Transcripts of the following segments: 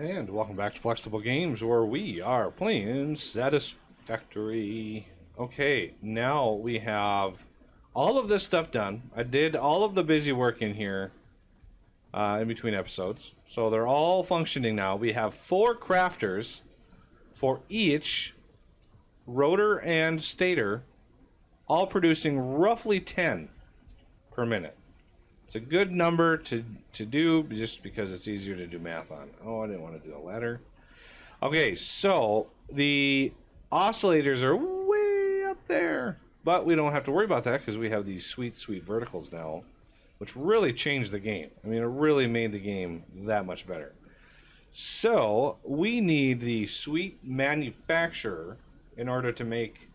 And welcome back to Flexible Games, where we are playing Satisfactory. Okay, now we have all of this stuff done. I did all of the busy work in here in between episodes. So they're all functioning now. We have 4 crafters for each rotor and stator, all producing roughly 10 per minute. It's a good number to do just because it's easier to do math on. Oh, I didn't want to do a ladder. Okay, so the oscillators are way up there. But we don't have to worry about that because we have these sweet, sweet verticals now, which really changed the game. I mean, it really made the game that much better. So we need the sweet manufacturer in order to make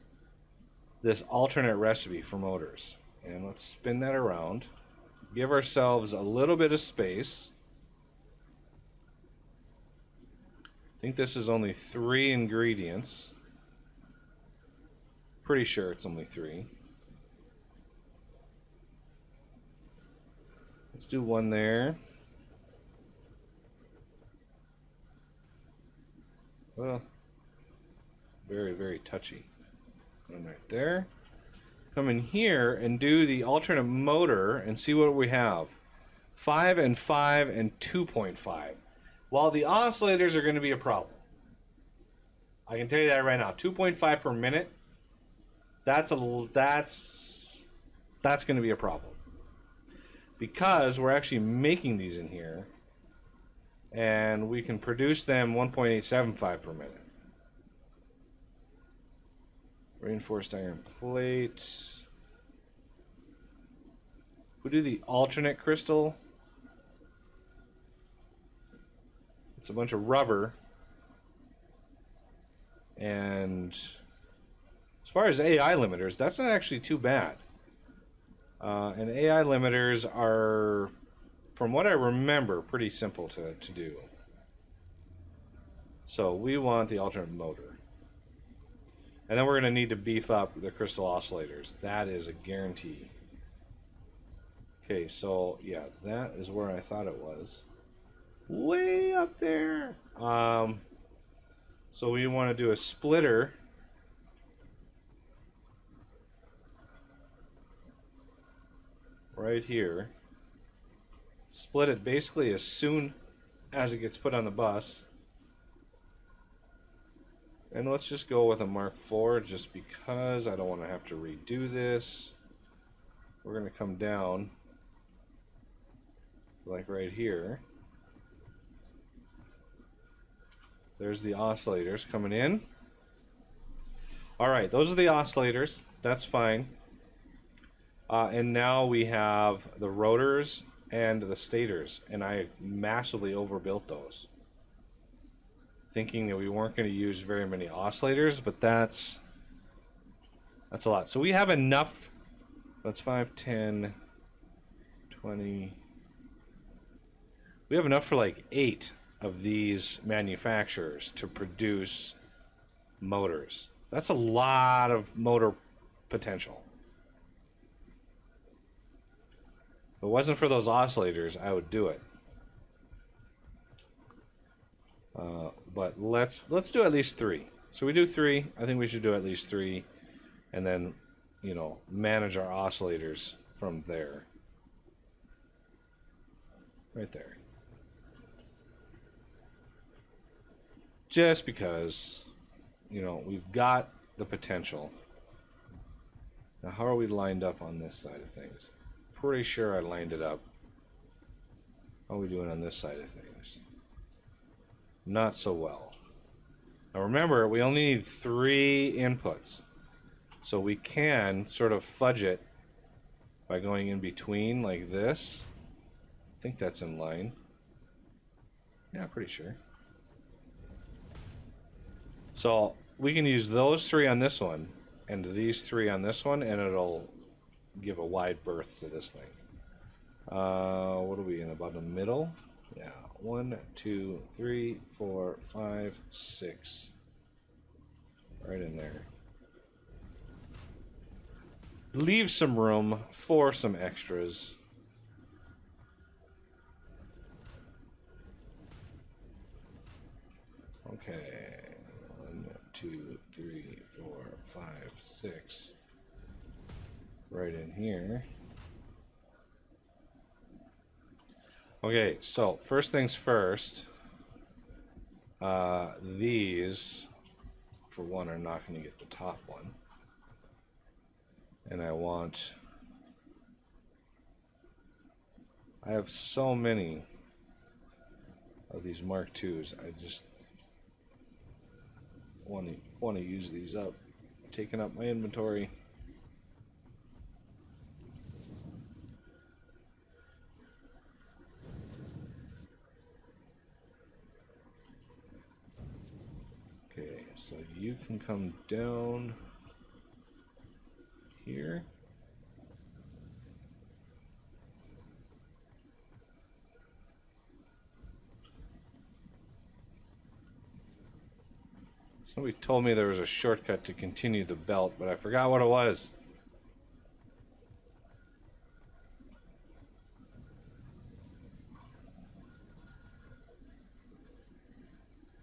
this alternate recipe for motors. And let's spin that around. Give ourselves a little bit of space. I think this is only 3 ingredients. Pretty sure it's only 3. Let's do 1 there. Well, very, very touchy. 1 right there. Come in here and do the alternate motor and see what we have. 5 and 5 and 2.5. While the oscillators are going to be a problem. I can tell you that right now. 2.5 per minute. That's going to be a problem. Because we're actually making these in here. And we can produce them 1.875 per minute. Reinforced iron plate. We'll do the alternate crystal. It's a bunch of rubber. And as far as AI limiters, that's not actually too bad. And AI limiters are, from what I remember, pretty simple to do. So we want the alternate motor. And then we're going to need to beef up the crystal oscillators. That is a guarantee. Okay, so yeah, that is where I thought it was. Way up there. So we want to do a splitter. Right here. Split it basically as soon as it gets put on the bus. And let's just go with a Mark IV just because I don't want to have to redo this. We're going to come down like right here. There's the oscillators coming in. Alright, those are the oscillators. That's fine. And now we have the rotors and the stators. And I massively overbuilt those, thinking that we weren't going to use very many oscillators, but that's a lot. So we have enough. That's 5, 10, 20. We have enough for like 8 of these manufacturers to produce motors. That's a lot of motor potential. If it wasn't for those oscillators, I would do it. But let's do at least 3. So we do 3. I think we should do at least 3, and then, you know, manage our oscillators from there. Right there. Just because, you know, we've got the potential. Now, how are we lined up on this side of things? Pretty sure I lined it up. How are we doing on this side of things? Not so well. Now remember, we only need 3 inputs. So we can sort of fudge it by going in between like this. I think that's in line. Yeah, pretty sure. So we can use those 3 on this one and these 3 on this one, and it'll give a wide berth to this thing. What are we in, about the middle? Yeah, 1, 2, 3, 4, 5, 6. Right in there. Leave some room for some extras. Okay. 1, 2, 3, 4, 5, 6. Right in here. Okay, so first things first. These, for one, are not going to get the top one. And I have so many of these Mark IIs. I just want to use these up, taking up my inventory. Okay, so you can come down here. Somebody told me there was a shortcut to continue the belt, but I forgot what it was.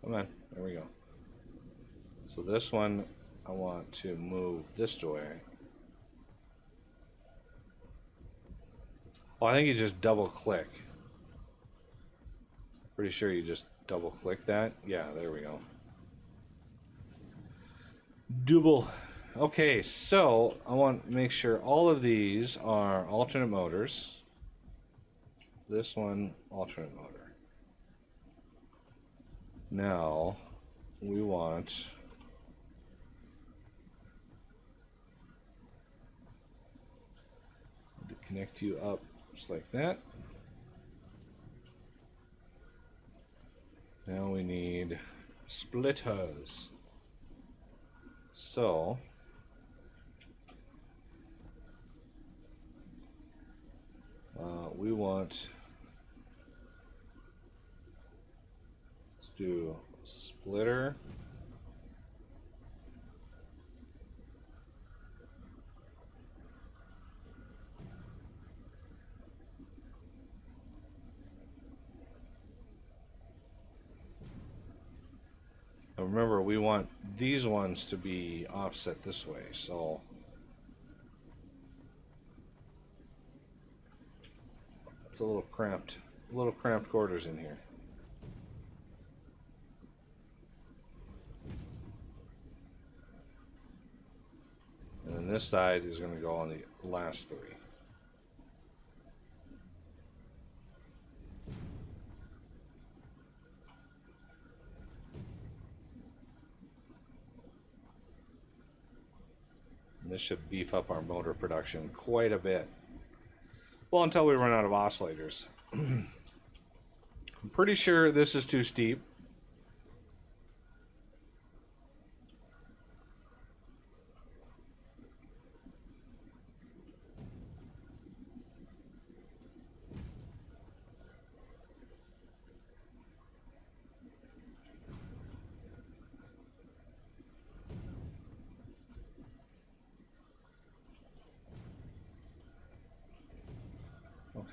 Come on, there we go. So this one, I want to move this way. Oh, I think you just double click. Pretty sure you just double click that. Yeah, there we go. Double. Okay, so I want to make sure all of these are alternate motors. This one, alternate motor. Now, we want to connect you up just like that. Now we need splitters. So, we want, let's do splitter. Now remember, we want these ones to be offset this way, so it's a little cramped quarters in here. And then this side is going to go on the last three. This should beef up our motor production quite a bit. Well, until we run out of oscillators. I'm pretty sure this is too steep.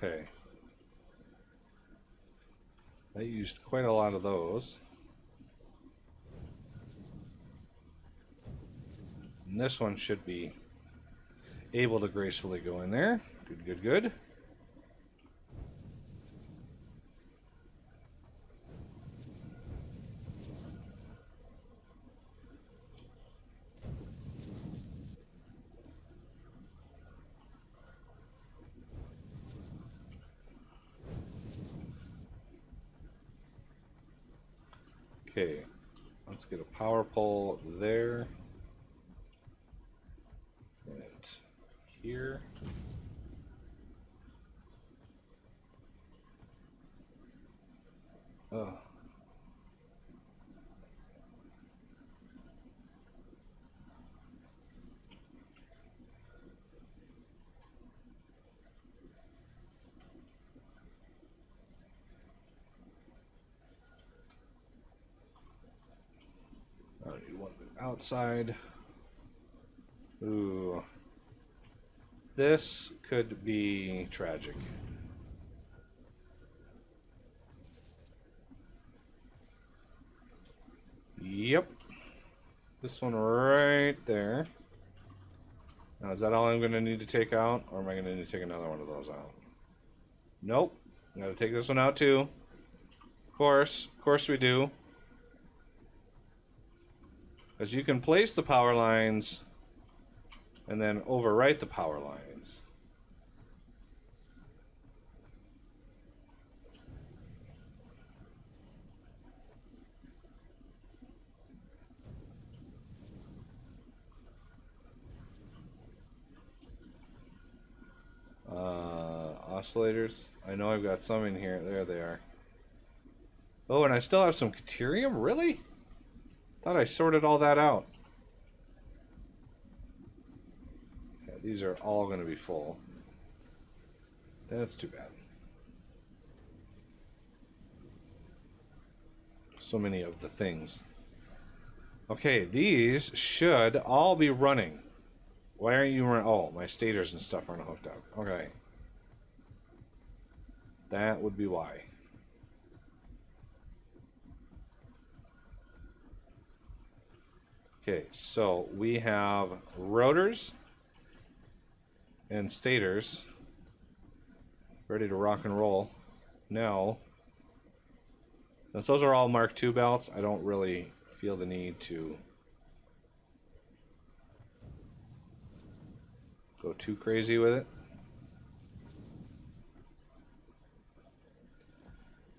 Okay. I used quite a lot of those. And this one should be able to gracefully go in there. Good, good, good. Okay, let's get a power pole there and here. Oh. I need one outside. Ooh. This could be tragic. Yep. This one right there. Now, is that all I'm going to need to take out? Or am I going to need to take another one of those out? Nope. Got to take this one out too. Of course we do. Because you can place the power lines and then overwrite the power lines. Oscillators. I know I've got some in here. There they are. Oh, and I still have some Caterium? Really? Thought I sorted all that out. Yeah, these are all going to be full. That's too bad. So many of the things. Okay, these should all be running. Why aren't you running? Oh, my stators and stuff aren't hooked up. Okay. That would be why. Okay, so we have rotors and stators ready to rock and roll. Now, since those are all Mark II belts, I don't really feel the need to go too crazy with it.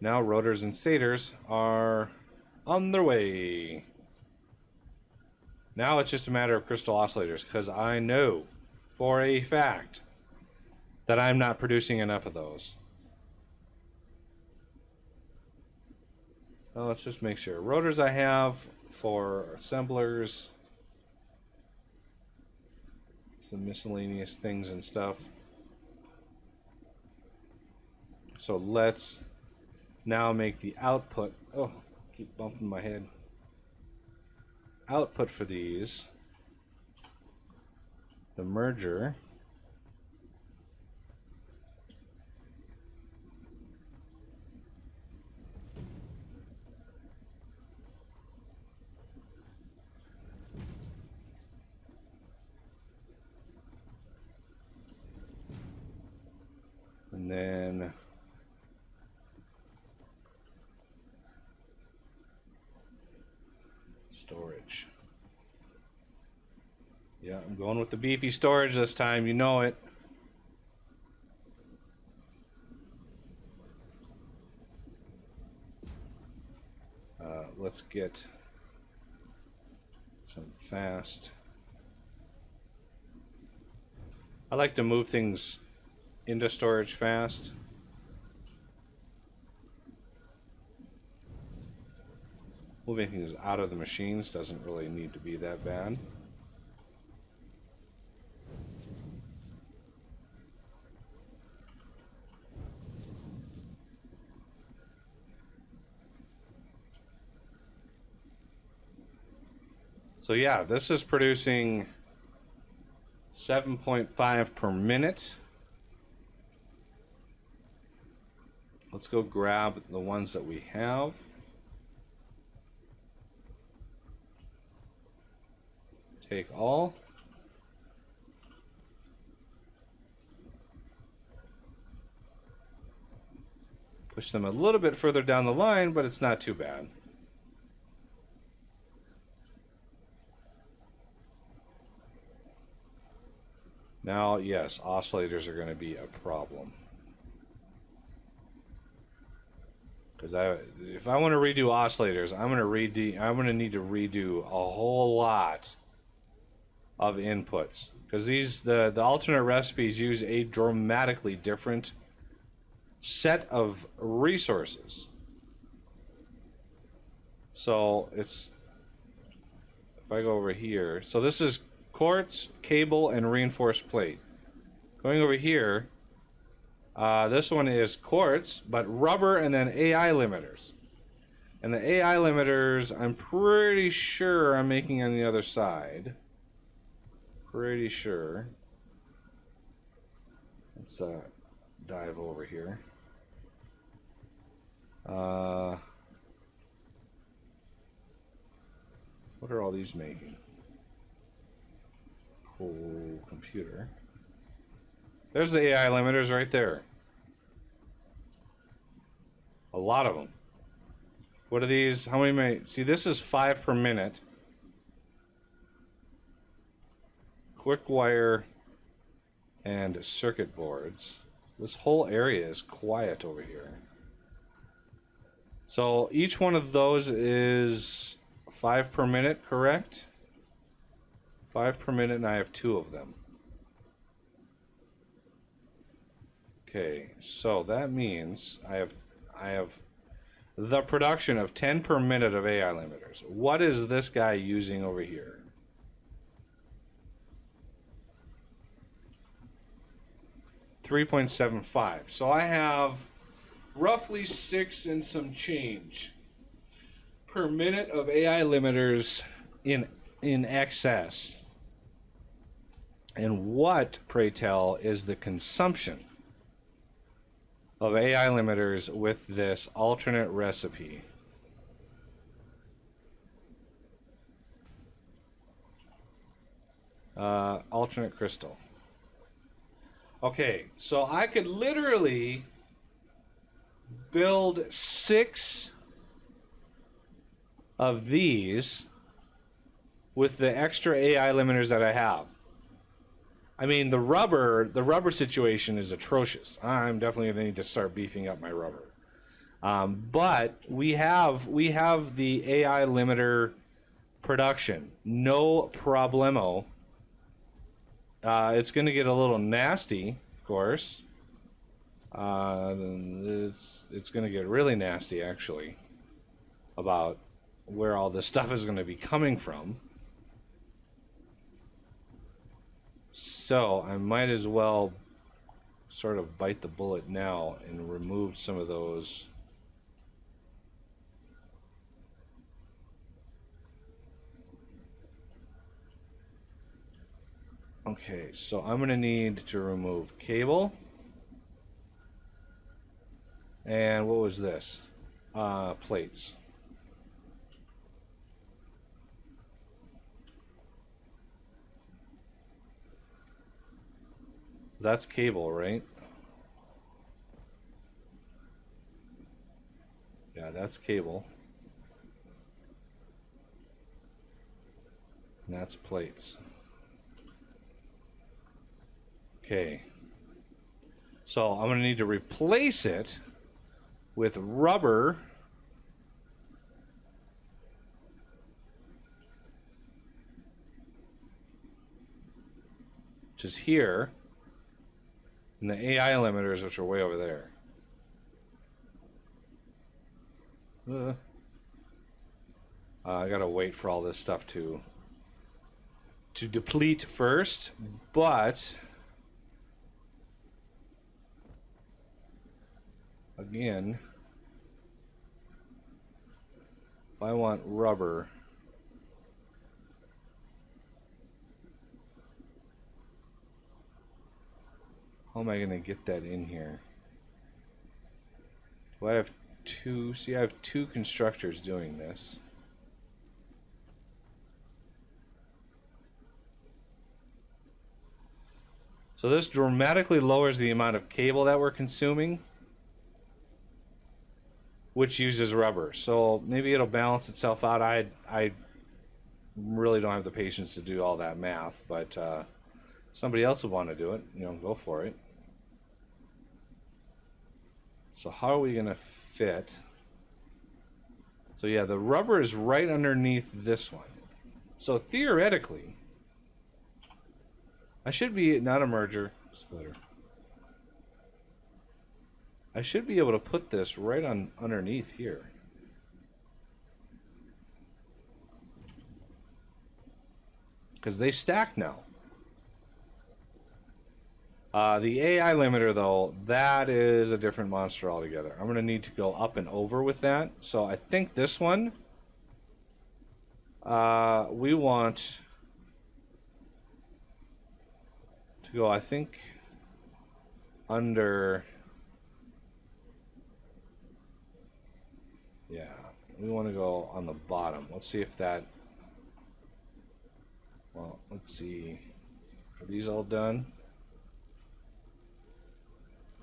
Now rotors and stators are on their way. Now it's just a matter of crystal oscillators, because I know for a fact that I'm not producing enough of those. Well, let's just make sure. Rotors I have for assemblers, some miscellaneous things and stuff. So let's now make the output. Oh, keep bumping my head. Output for these. The merger. And then storage. Yeah, I'm going with the beefy storage this time, you know it. Let's get some fast. I like to move things into storage fast. Moving things out of the machines doesn't really need to be that bad. So yeah, this is producing 7.5 per minute. Let's go grab the ones that we have. Take all. Push them a little bit further down the line, but it's not too bad. Now, yes, oscillators are going to be a problem. Because if I want to redo oscillators, I'm going to need to redo a whole lot of inputs. Because the alternate recipes use a dramatically different set of resources. So it's, if I go over here, so this is quartz, cable, and reinforced plate. Going over here, this one is quartz, but rubber and then AI limiters. And the AI limiters, I'm pretty sure I'm making on the other side. Pretty sure. Let's dive over here. What are all these making? Cool computer. There's the AI limiters right there. A lot of them. What are these? How many? See, this is 5 per minute. Quick wire and circuit boards. This whole area is quiet over here. So each one of those is 5 per minute, correct? 5 per minute, and I have 2 of them. Okay, so that means I have the production of 10 per minute of AI limiters. What is this guy using over here? 3.75. So I have roughly 6 and some change per minute of AI limiters in excess. And what, pray tell, is the consumption of AI limiters with this alternate recipe? Alternate crystal. Okay, so I could literally build 6 of these with the extra AI limiters that I have. I mean, the rubber situation is atrocious. I'm definitely going to need to start beefing up my rubber. But we have the AI limiter production. No problemo. It's going to get a little nasty, of course. It's going to get really nasty, actually, about where all this stuff is going to be coming from. So I might as well sort of bite the bullet now and remove some of those. Okay, so I'm going to need to remove cable. And what was this? Plates. That's cable, right? Yeah, that's cable. And that's plates. Okay. So I'm going to need to replace it with rubber. Which is here. And the AI limiters, which are way over there. I gotta wait for all this stuff to deplete first, but again, if I want rubber, how am I going to get that in here? Do I have 2? See, I have 2 constructors doing this. So this dramatically lowers the amount of cable that we're consuming, which uses rubber. So maybe it'll balance itself out. I really don't have the patience to do all that math, but somebody else would want to do it. You know, go for it. So how are we going to fit? So yeah, the rubber is right underneath this one. So theoretically, I should be, not a merger, splitter. I should be able to put this right on underneath here. Because they stack now. The AI limiter, though, that is a different monster altogether. I'm going to need to go up and over with that. So I think this one, we want to go, I think, under... Yeah, we want to go on the bottom. Let's see if that Well, let's see. Are these all done?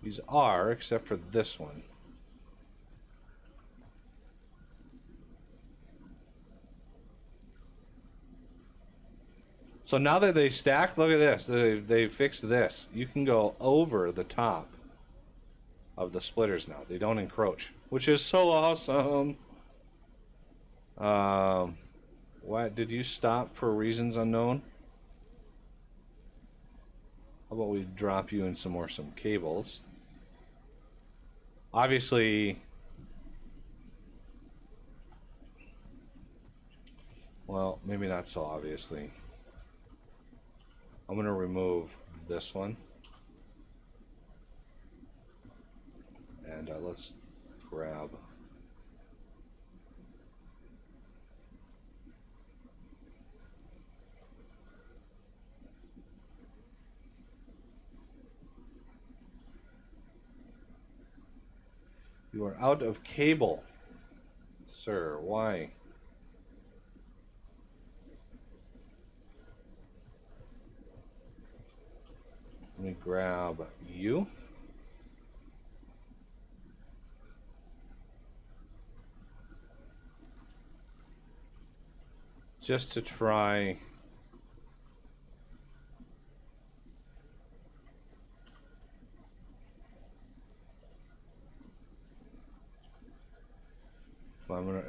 These are, except for this one. So now that they stack, look at this. They fixed this. You can go over the top of the splitters now. They don't encroach, which is so awesome. What did you stop for reasons unknown? How about we drop you in some cables? Obviously, well, maybe not so obviously. I'm going to remove this one. And let's grab... You are out of cable. Sir, why? Let me grab you. Just to try...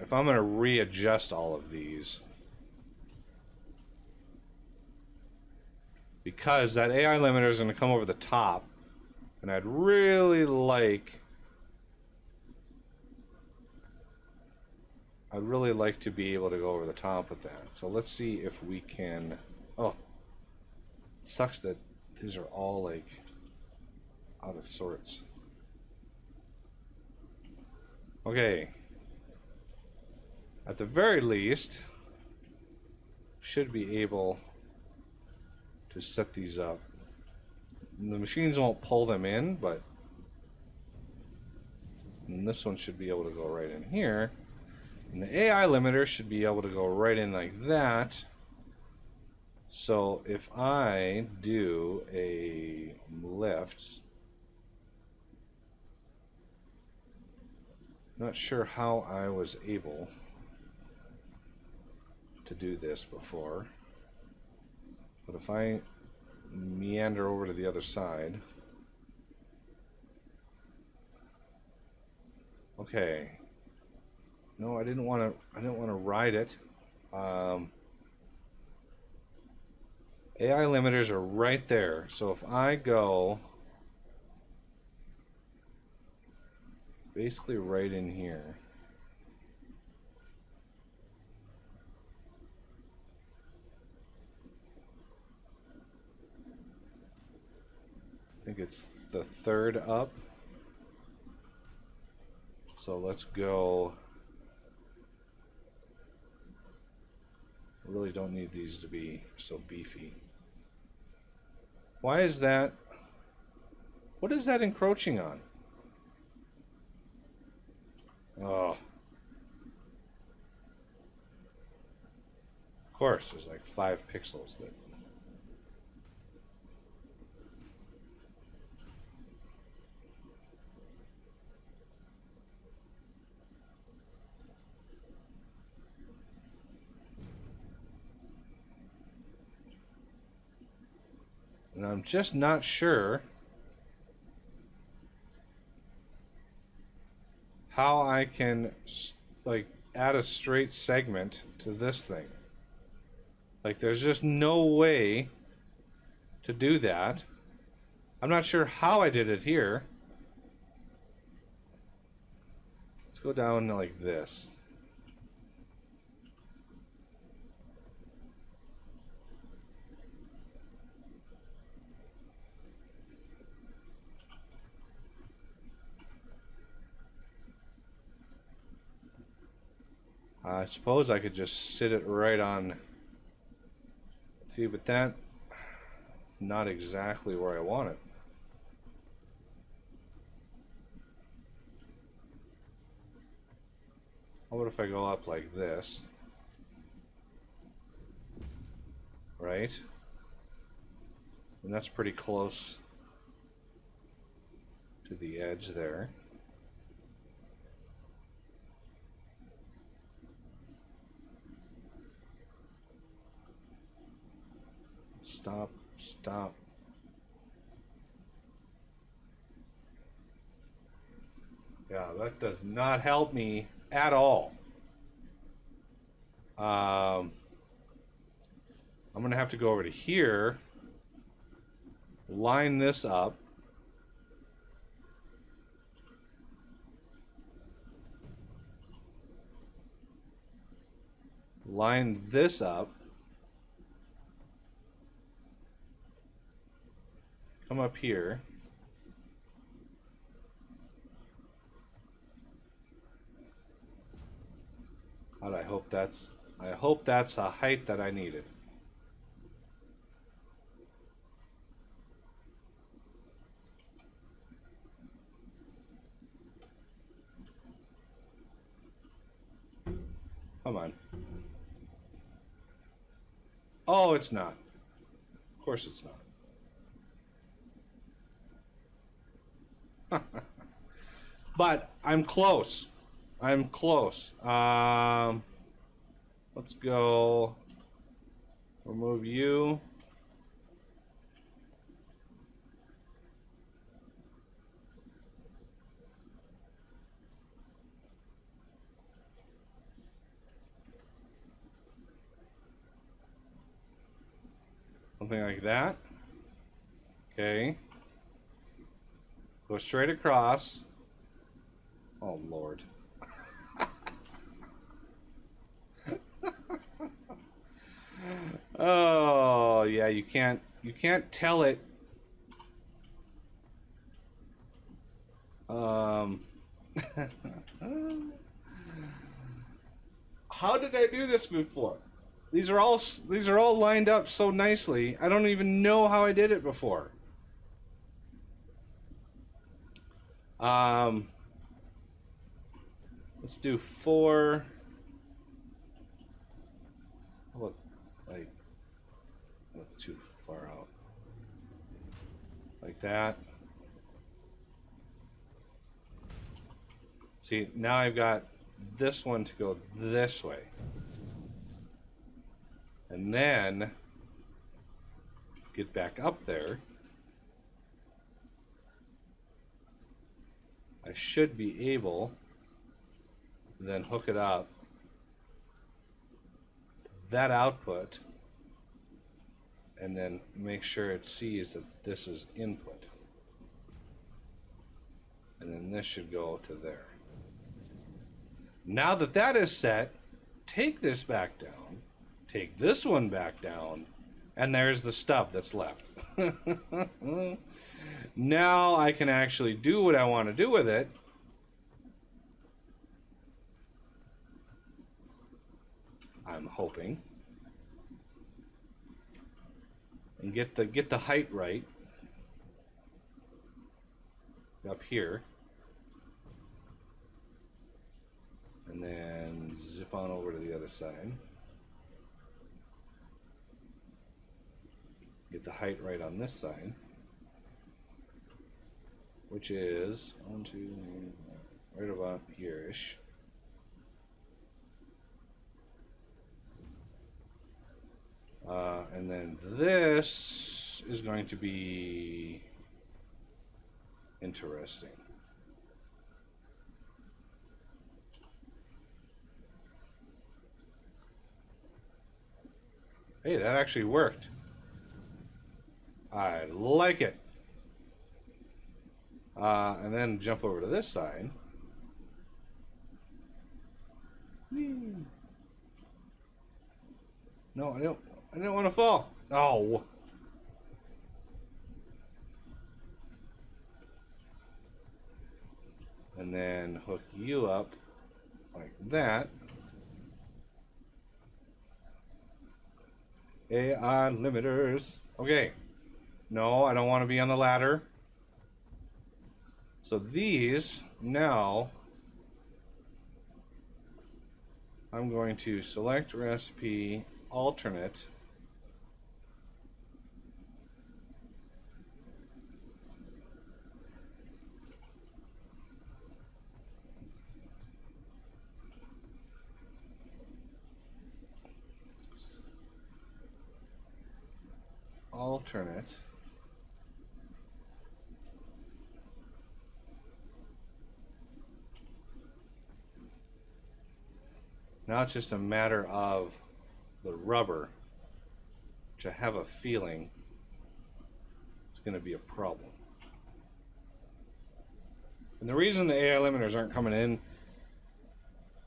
If I'm gonna readjust all of these, because that AI limiter is gonna come over the top, and I'd really like to be able to go over the top with that. So let's see if we can. Oh, it sucks that these are all like out of sorts. Okay. At the very least, should be able to set these up. The machines won't pull them in, but and this one should be able to go right in here. And the AI limiter should be able to go right in like that. So if I do a lift, not sure how I was able to do this before, but if I meander over to the other side, okay. No, I didn't want to ride it. AI limiters are right there. So if I go, it's basically right in here. I think it's the third up. So let's go. I really don't need these to be so beefy. Why is that? What is that encroaching on? Oh. Of course, there's like 5 pixels that... And I'm just not sure how I can like add a straight segment to this thing. Like there's just no way to do that. I'm not sure how I did it here. Let's go down like this. I suppose I could just sit it right on. See, but that's not exactly where I want it. How about if I go up like this? right? And that's pretty close to the edge there. Stop, stop. Yeah, that does not help me at all. I'm going to have to go over to here, line this up. Line this up. Come up here. God, I hope that's a height that I needed. Come on. Oh, it's not. Of course it's not. But I'm close. I'm close. Let's go remove you. Something like that. Okay. Go straight across. Oh, Lord. Oh, yeah, you can't tell it. How did I do this before? These are all lined up so nicely. I don't even know how I did it before. Let's do 4. How about, like, that's too far out. Like that. See, now I've got this one to go this way. And then get back up there. I should be able to then hook it up. That output. And then make sure it sees that this is input. And then this should go to there. Now that that is set, take this back down, take this one back down, and there's the stub that's left. Now I can actually do what I want to do with it. I'm hoping. And get the height right. Up here. And then zip on over to the other side. Get the height right on this side. Which is 1, 2, right about here-ish. And then this is going to be interesting. Hey, that actually worked. I like it. And then jump over to this side. No, I don't want to fall. Oh. And then hook you up like that. AI limiters. Okay. No, I don't want to be on the ladder. So these, now, I'm going to select recipe, alternate, alternate. Now it's just a matter of the rubber, which I have a feeling is going to be a problem. And the reason the AI limiters aren't coming in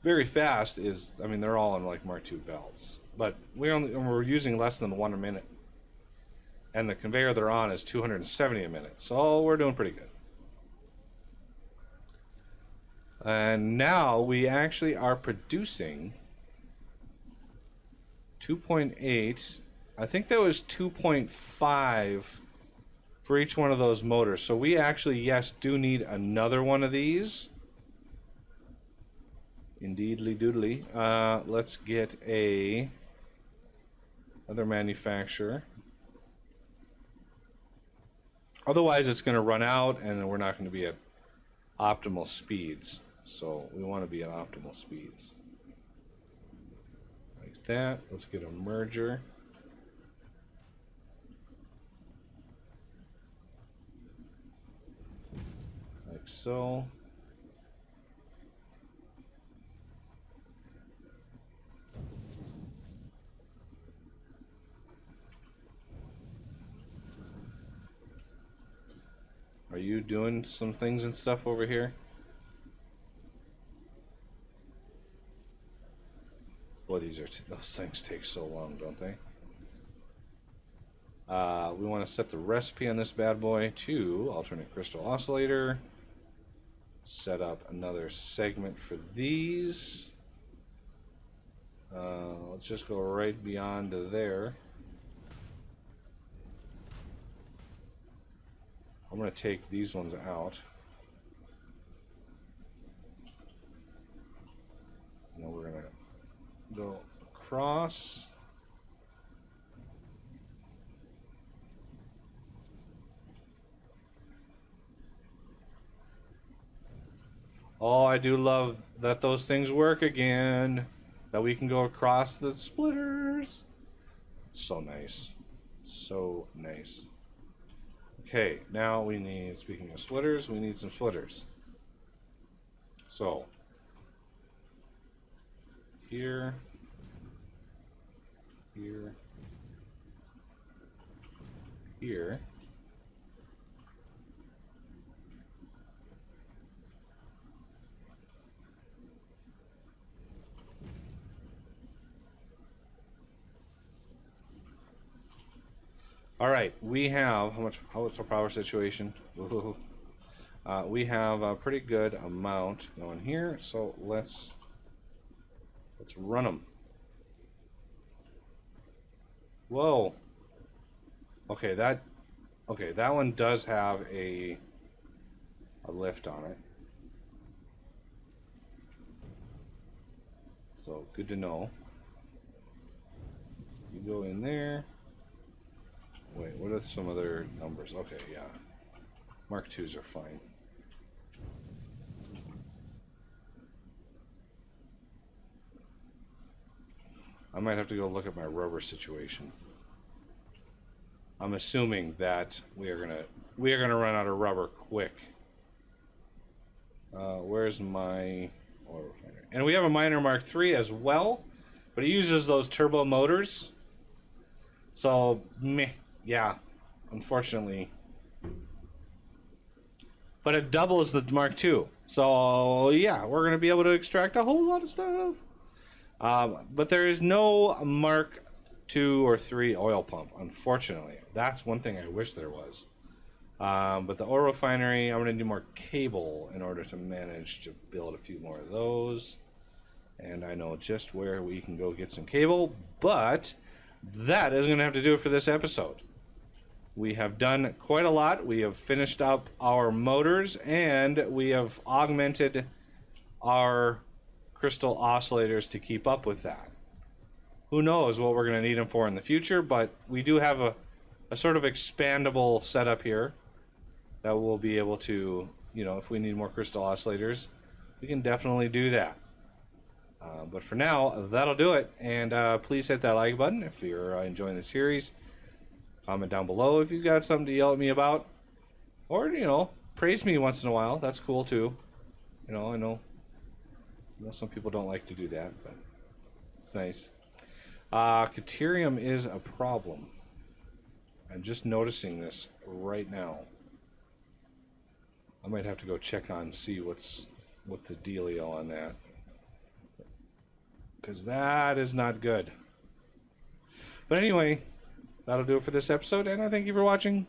very fast is, I mean, they're all on like Mark II belts, but we're using less than 1 a minute, and the conveyor they're on is 270 a minute, so we're doing pretty good. And now we actually are producing 2.8. I think that was 2.5 for each one of those motors. So we actually, yes, do need another one of these. Indeedly doodly. Let's get another manufacturer. Otherwise, it's going to run out, and we're not going to be at optimal speeds. So we want to be at optimal speeds. Like that. Let's get a merger. Like so. Are you doing some things and stuff over here? Boy, those things take so long, don't they? We want to set the recipe on this bad boy to alternate crystal oscillator. Set up another segment for these. Let's just go right beyond to there. I'm going to take these ones out. And then we're going to go across. Oh, I do love that those things work again. That we can go across the splitters. It's so nice. So nice. Okay, now we need, speaking of splitters, we need some splitters. So, here, here, here. All right, we have what's our power situation? We have a pretty good amount going here, so let's run them. Whoa. Okay, that one does have a lift on it. So good to know. You go in there. Wait, what are some other numbers? Okay, yeah. Mark IIs are fine. I might have to go look at my rubber situation. I'm assuming that we are gonna run out of rubber quick. Where's my oil refinery? And we have a miner Mark III as well, but it uses those turbo motors. So meh. Yeah, unfortunately. But it doubles the Mark II. So, yeah, we're going to be able to extract a whole lot of stuff. But there is no Mark II or III oil pump, unfortunately. That's one thing I wish there was. But the oil refinery, I'm going to do more cable in order to manage to build a few more of those. And I know just where we can go get some cable. But that is going to have to do it for this episode. We have done quite a lot. We have finished up our motors, and we have augmented our crystal oscillators to keep up with that. Who knows what we're going to need them for in the future, but we do have a sort of expandable setup here that we'll be able to, you know, if we need more crystal oscillators, we can definitely do that. But for now, that'll do it. And please hit that like button if you're enjoying the series. Comment down below if you've got something to yell at me about. Or, you know, praise me once in a while. That's cool too. You know, I know some people don't like to do that, but it's nice. Caterium is a problem. I'm just noticing this right now. I might have to go check on, see what's the dealio on that. Because that is not good. But anyway, that'll do it for this episode, and I thank you for watching,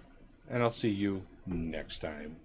and I'll see you next time.